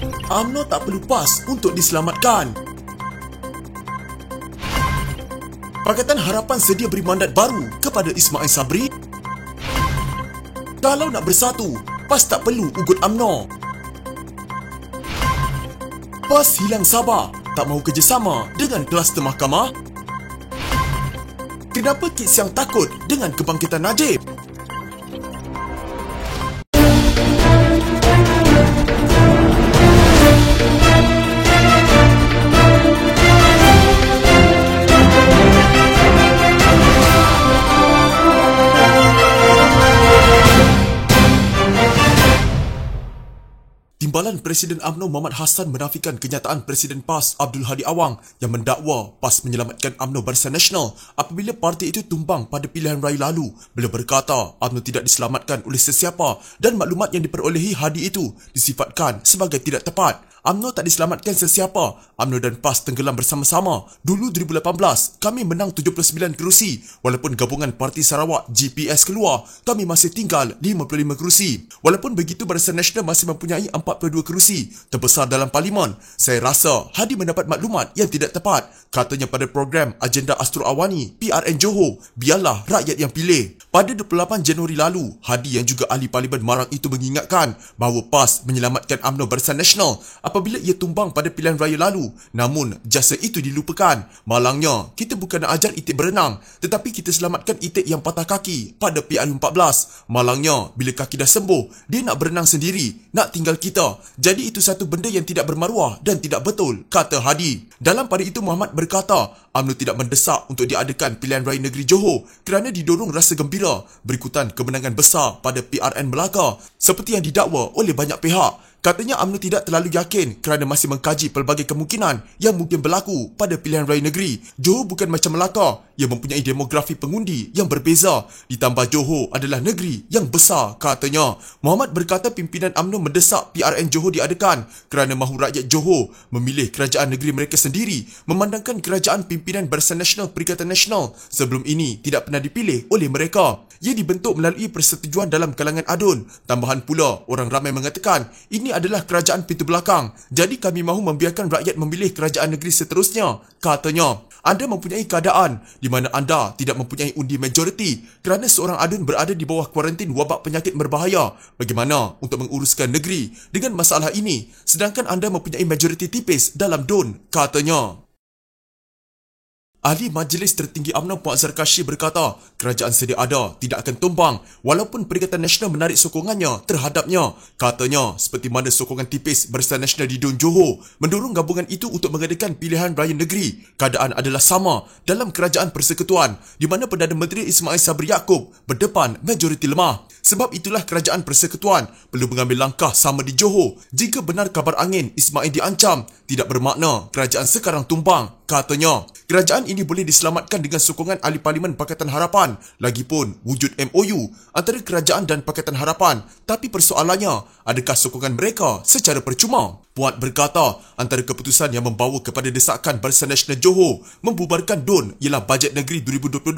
UMNO tak perlu PAS untuk diselamatkan. Pakatan Harapan sedia beri mandat baru kepada Ismail Sabri. Kalau nak bersatu, PAS tak perlu ugut UMNO. PAS hilang sabar, tak mahu kerjasama dengan kluster mahkamah. Kenapa Kit Siang takut dengan kebangkitan Najib? Timbalan Presiden UMNO Muhammad Hassan menafikan kenyataan Presiden PAS Abdul Hadi Awang yang mendakwa PAS menyelamatkan UMNO Barisan Nasional apabila parti itu tumbang pada pilihan raya lalu. Beliau berkata UMNO tidak diselamatkan oleh sesiapa dan maklumat yang diperolehi Hadi itu disifatkan sebagai tidak tepat. UMNO tak diselamatkan sesiapa. UMNO dan PAS tenggelam bersama-sama. Dulu 2018, kami menang 79 kerusi. Walaupun gabungan Parti Sarawak GPS keluar, kami masih tinggal 55 kerusi. Walaupun begitu, Barisan Nasional masih mempunyai 42 kerusi terbesar dalam parlimen. Saya rasa Hadi mendapat maklumat yang tidak tepat. Katanya pada program Agenda Astro Awani PRN Johor, biarlah rakyat yang pilih. Pada 28 Januari lalu, Hadi yang juga ahli parlimen Marang itu mengingatkan bahawa PAS menyelamatkan UMNO Barisan Nasional apabila ia tumbang pada pilihan raya lalu. Namun, jasa itu dilupakan. Malangnya, kita bukan nak ajar Itik berenang, tetapi kita selamatkan Itik yang patah kaki pada PRU14. Malangnya, bila kaki dah sembuh, dia nak berenang sendiri, nak tinggal kita. Jadi itu satu benda yang tidak bermaruah dan tidak betul, kata Hadi. Dalam pada itu, Muhammad berkata, UMNO tidak mendesak untuk diadakan pilihan raya negeri Johor kerana didorong rasa gembira berikutan kemenangan besar pada PRN Melaka seperti yang didakwa oleh banyak pihak. Katanya UMNO tidak terlalu yakin kerana masih mengkaji pelbagai kemungkinan yang mungkin berlaku pada pilihan raya negeri. Johor bukan macam Melaka yang mempunyai demografi pengundi yang berbeza. Ditambah Johor adalah negeri yang besar, katanya. Muhammad berkata pimpinan UMNO mendesak PRN Johor diadakan kerana mahu rakyat Johor memilih kerajaan negeri mereka sendiri, memandangkan kerajaan pimpinan Barisan Nasional Perikatan Nasional sebelum ini tidak pernah dipilih oleh mereka. Ia dibentuk melalui persetujuan dalam kalangan adun. Tambahan pula, orang ramai mengatakan ini adalah kerajaan pintu belakang. Jadi kami mahu membiarkan rakyat memilih kerajaan negeri seterusnya, katanya. Anda mempunyai keadaan di mana anda tidak mempunyai undi majoriti kerana seorang adun berada di bawah kuarantin wabak penyakit berbahaya. Bagaimana untuk menguruskan negeri dengan masalah ini sedangkan anda mempunyai majoriti tipis dalam DUN, katanya. Ahli Majlis Tertinggi UMNO Puan Zarkashi berkata kerajaan sedia ada tidak akan tumbang walaupun Perikatan Nasional menarik sokongannya terhadapnya. Katanya seperti mana sokongan tipis Barisan Nasional di DUN Johor mendorong gabungan itu untuk mengadakan pilihan raya negeri. Keadaan adalah sama dalam Kerajaan Persekutuan di mana Perdana Menteri Ismail Sabri Yaakob berdepan majoriti lemah. Sebab itulah Kerajaan Persekutuan perlu mengambil langkah sama di Johor. Jika benar kabar angin Ismail diancam, tidak bermakna kerajaan sekarang tumbang, katanya. Kerajaan ini boleh diselamatkan dengan sokongan ahli parlimen Pakatan Harapan. Lagipun wujud MOU antara kerajaan dan Pakatan Harapan. Tapi persoalannya, adakah sokongan mereka secara percuma? Puan berkata antara keputusan yang membawa kepada desakan Barisan Nasional Johor membubarkan DUN ialah bajet negeri 2022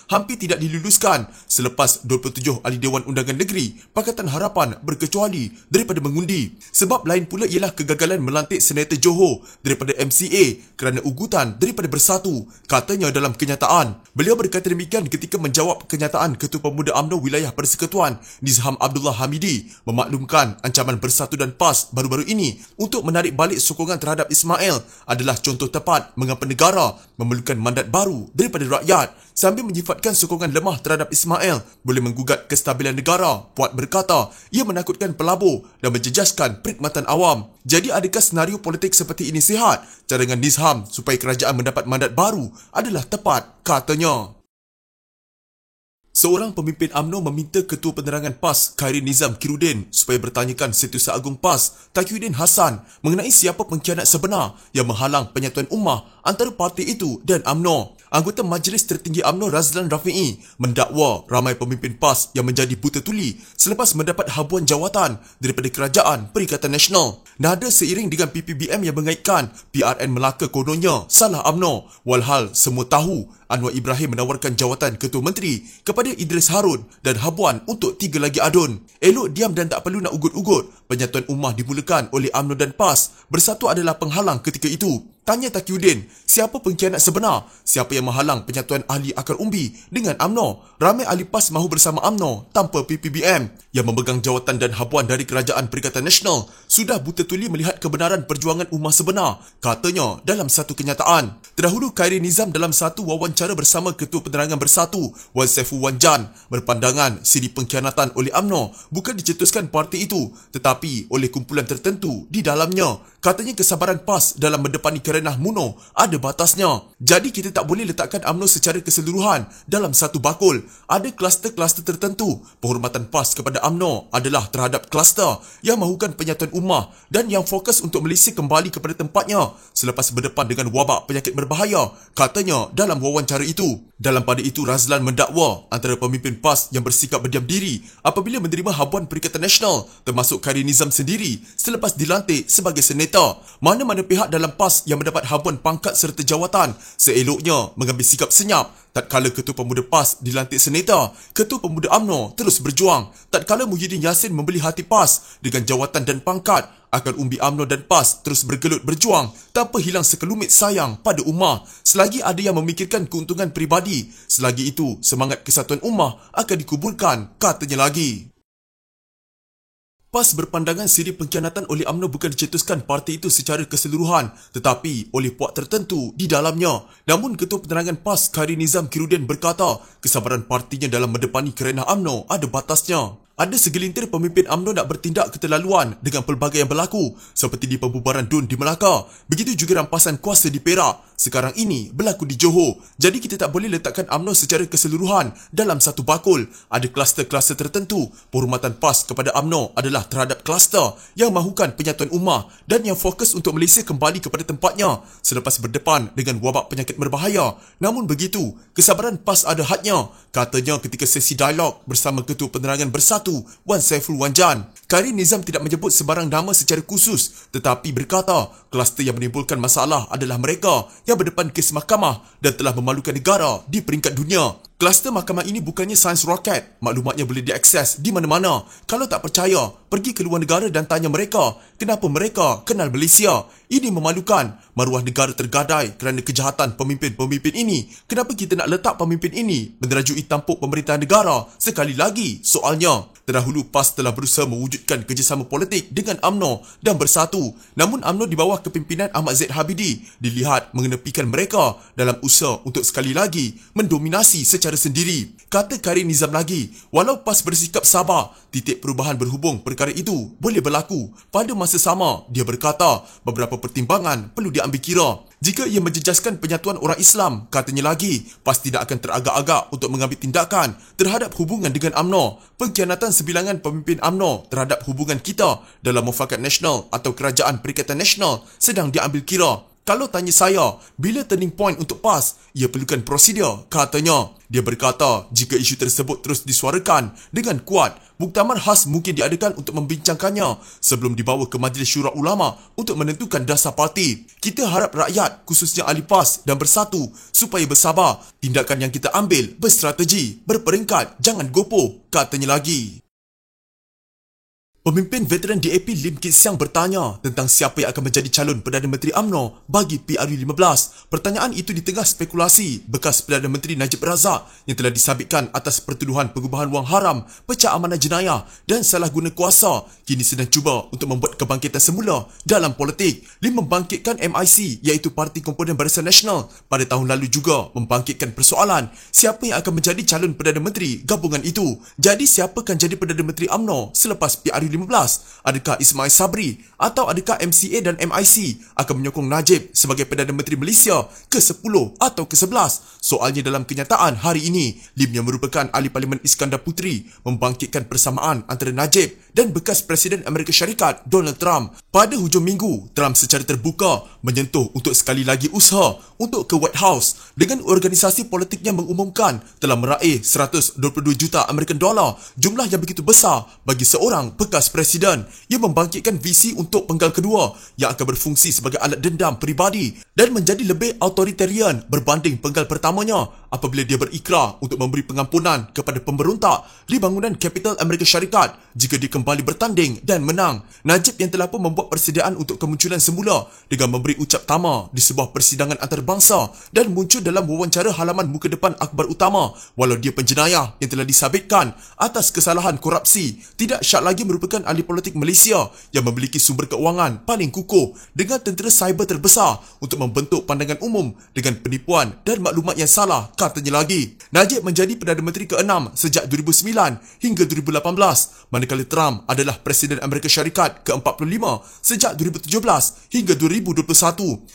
hampir tidak diluluskan selepas 27 ahli Dewan Undangan Negeri Pakatan Harapan berkecuali daripada mengundi. Sebab lain pula ialah kegagalan melantik Senator Johor daripada MCA kerana ugutan daripada Bersatu, katanya dalam kenyataan. Beliau berkata demikian ketika menjawab kenyataan Ketua Pemuda UMNO Wilayah Persekutuan Nizham Abdullah Hamidi memaklumkan ancaman Bersatu dan PAS baru-baru ini untuk menarik balik sokongan terhadap Ismail adalah contoh tepat mengapa negara memerlukan mandat baru daripada rakyat. Sambil menyifatkan sokongan lemah terhadap Ismail boleh menggugat kestabilan negara, Puan berkata ia menakutkan pelabur dan menjejaskan perkhidmatan awam. Jadi adakah senario politik seperti ini sihat? Cadangan Nizham supaya kerajaan mendapat mandat baru adalah tepat, katanya. Seorang pemimpin UMNO meminta Ketua Penerangan PAS Khairy Nizam Kirudin supaya bertanyakan Setiausaha Agung PAS Taqiyuddin Hassan mengenai siapa pengkhianat sebenar yang menghalang penyatuan ummah antara parti itu dan UMNO. Anggota Majlis Tertinggi UMNO Razlan Rafi'i mendakwa ramai pemimpin PAS yang menjadi buta tuli selepas mendapat habuan jawatan daripada Kerajaan Perikatan Nasional. Nada seiring dengan PPBM yang mengaitkan PRN Melaka kononnya salah UMNO, walhal semua tahu Anwar Ibrahim menawarkan jawatan Ketua Menteri kepada Idris Harun dan Habuan untuk 3 lagi adun. Elok diam dan tak perlu nak ugut-ugut. Penyatuan ummah dimulakan oleh UMNO dan PAS. Bersatu adalah penghalang ketika itu. Tanya Taqiyuddin, siapa pengkhianat sebenar? Siapa yang menghalang penyatuan ahli akar umbi dengan UMNO? Ramai ahli PAS mahu bersama UMNO tanpa PPBM. Yang memegang jawatan dan habuan dari Kerajaan Perikatan Nasional sudah buta tuli melihat kebenaran perjuangan ummah sebenar, katanya dalam satu kenyataan. Terdahulu, Khairi Nizam dalam satu wawancara bersama Ketua Penerangan Bersatu Wan Saiful Wan Jan berpandangan siri pengkhianatan oleh UMNO bukan dicetuskan parti itu tetapi oleh kumpulan tertentu di dalamnya. Katanya kesabaran PAS dalam mendepani kerenah muno ada batasnya. Jadi kita tak boleh letakkan UMNO secara keseluruhan dalam satu bakul. Ada kluster-kluster tertentu. Penghormatan PAS kepada UMNO adalah terhadap kluster yang mahukan penyatuan ummah dan yang fokus untuk Malaysia kembali kepada tempatnya selepas berdepan dengan wabak penyakit berbahaya, katanya dalam wawancara itu. Dalam pada itu, Razlan mendakwa antara pemimpin PAS yang bersikap berdiam diri apabila menerima habuan Perikatan Nasional termasuk Khairi Nizam sendiri selepas dilantik sebagai senator. Mana-mana pihak dalam PAS yang mendapat habuan pangkat serta jawatan seeloknya mengambil sikap senyap. Tatkala Ketua Pemuda PAS dilantik senator, Ketua Pemuda UMNO terus berjuang. Tatkala Muhyiddin Yassin membeli hati PAS dengan jawatan dan pangkat, akar umbi UMNO dan PAS terus bergelut berjuang tanpa hilang sekelumit sayang pada ummah. Selagi ada yang memikirkan keuntungan peribadi, selagi itu semangat kesatuan ummah akan dikuburkan, katanya lagi. PAS berpandangan siri pengkhianatan oleh UMNO bukan dicetuskan parti itu secara keseluruhan tetapi oleh puak tertentu di dalamnya. Namun Ketua Penerangan PAS Khairi Nizam Kirudin berkata kesabaran partinya dalam mendepani kerenah UMNO ada batasnya. Ada segelintir pemimpin UMNO nak bertindak keterlaluan dengan pelbagai yang berlaku seperti di pembubaran DUN di Melaka. Begitu juga rampasan kuasa di Perak. Sekarang ini berlaku di Johor. Jadi kita tak boleh letakkan UMNO secara keseluruhan dalam satu bakul. Ada kluster-kluster tertentu. Penghormatan PAS kepada UMNO adalah terhadap kluster yang mahukan penyatuan ummah dan yang fokus untuk Malaysia kembali kepada tempatnya selepas berdepan dengan wabak penyakit berbahaya. Namun begitu, kesabaran PAS ada hadnya, katanya ketika sesi dialog bersama Ketua Penerangan Bersatu Wan Saiful Wan Jan. Khairi Nizam tidak menyebut sebarang nama secara khusus tetapi berkata kluster yang menimbulkan masalah adalah mereka yang berdepan kes mahkamah dan telah memalukan negara di peringkat dunia. Kluster mahkamah ini bukannya sains roket. Maklumatnya boleh diakses di mana-mana. Kalau tak percaya, pergi ke luar negara dan tanya mereka kenapa mereka kenal Malaysia. Ini memalukan. Maruah negara tergadai kerana kejahatan pemimpin-pemimpin ini. Kenapa kita nak letak pemimpin ini menerajui tampuk pemerintahan negara? Sekali lagi, soalnya, terdahulu PAS telah berusaha mewujudkan kerjasama politik dengan UMNO dan Bersatu. Namun UMNO di bawah kepimpinan Ahmad Zaid Habidi dilihat mengenepikan mereka dalam usaha untuk sekali lagi mendominasi secara sendiri. Kata Khairi Nizam lagi, walau PAS bersikap sabar, titik perubahan berhubung perkara itu boleh berlaku. Pada masa sama, dia berkata beberapa pertimbangan perlu diambil kira. Jika ia menjejaskan penyatuan orang Islam, katanya lagi, PAS tidak akan teragak-agak untuk mengambil tindakan terhadap hubungan dengan UMNO. Pengkhianatan sebilangan pemimpin UMNO terhadap hubungan kita dalam mufakat nasional atau Kerajaan Perikatan Nasional sedang diambil kira. Kalau tanya saya, bila turning point untuk PAS, ia perlukan prosedur, katanya. Dia berkata, jika isu tersebut terus disuarakan dengan kuat, muktamar khas mungkin diadakan untuk membincangkannya sebelum dibawa ke Majlis Syura Ulama untuk menentukan dasar parti. Kita harap rakyat, khususnya ahli PAS dan Bersatu, supaya bersabar. Tindakan yang kita ambil berstrategi, berperingkat, jangan gopoh, katanya lagi. Pemimpin veteran DAP Lim Kit Siang bertanya tentang siapa yang akan menjadi calon Perdana Menteri UMNO bagi PRU15. Pertanyaan itu di tengah spekulasi bekas Perdana Menteri Najib Razak yang telah disabitkan atas pertuduhan pengubahan wang haram, pecah amanah jenayah dan salah guna kuasa kini sedang cuba untuk membuat kebangkitan semula dalam politik. Lim membangkitkan MIC iaitu Parti Komponen Barisan Nasional pada tahun lalu juga membangkitkan persoalan siapa yang akan menjadi calon Perdana Menteri gabungan itu. Jadi siapa akan jadi Perdana Menteri UMNO selepas PRU15? Adakah Ismail Sabri atau adakah MCA dan MIC akan menyokong Najib sebagai Perdana Menteri Malaysia ke-10 atau ke-11? Soalnya dalam kenyataan hari ini, Lim yang merupakan ahli Parlimen Iskandar Puteri membangkitkan persamaan antara Najib dan bekas Presiden Amerika Syarikat Donald Trump. Pada hujung minggu, Trump secara terbuka menyentuh untuk sekali lagi usaha untuk ke White House dengan organisasi politiknya mengumumkan telah meraih 122 juta American dollar, jumlah yang begitu besar bagi seorang bekas presiden. Ia membangkitkan visi untuk penggal kedua yang akan berfungsi sebagai alat dendam peribadi dan menjadi lebih authoritarian berbanding penggal pertamanya apabila dia berikrar untuk memberi pengampunan kepada pemberontak di bangunan Kapital Amerika Syarikat jika dia kembali bertanding dan menang. Najib yang telah pun membuat persediaan untuk kemunculan semula dengan memberi ucap tama di sebuah persidangan antarabangsa dan muncul dalam wawancara halaman muka depan akhbar utama walau dia penjenayah yang telah disabitkan atas kesalahan korupsi, tidak syak lagi merupakan ahli politik Malaysia yang memiliki sumber keuangan paling kukuh dengan tentera cyber terbesar untuk membentuk pandangan umum dengan penipuan dan maklumat yang salah, katanya lagi. Najib menjadi Perdana Menteri ke-6 sejak 2009 hingga 2018, manakala Trump adalah Presiden Amerika Syarikat ke-45 sejak 2017 hingga 2021.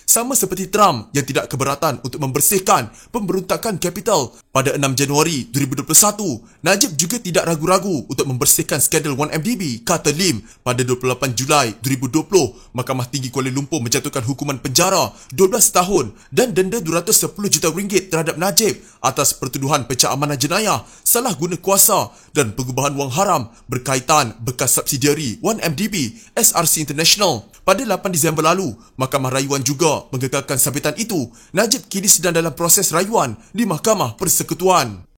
Sama seperti Trump yang tidak keberatan untuk membersihkan pemberontakan Kapital pada 6 Januari 2021, Najib juga tidak ragu-ragu untuk membersihkan skandal 1MDB, kata Lim. Pada 28 Julai 2020, Mahkamah Tinggi Kuala Lumpur menjatuhkan hukuman penjara 12 tahun dan denda RM210 juta terhadap Najib atas pertuduhan pecah amanah jenayah, salah guna kuasa dan pengubahan wang haram berkaitan bekas subsidiari 1MDB SRC International. Pada 8 Disember lalu, Mahkamah Rayuan juga mengekalkan sabitan itu. Najib kini sedang dalam proses rayuan di Mahkamah Persekutuan.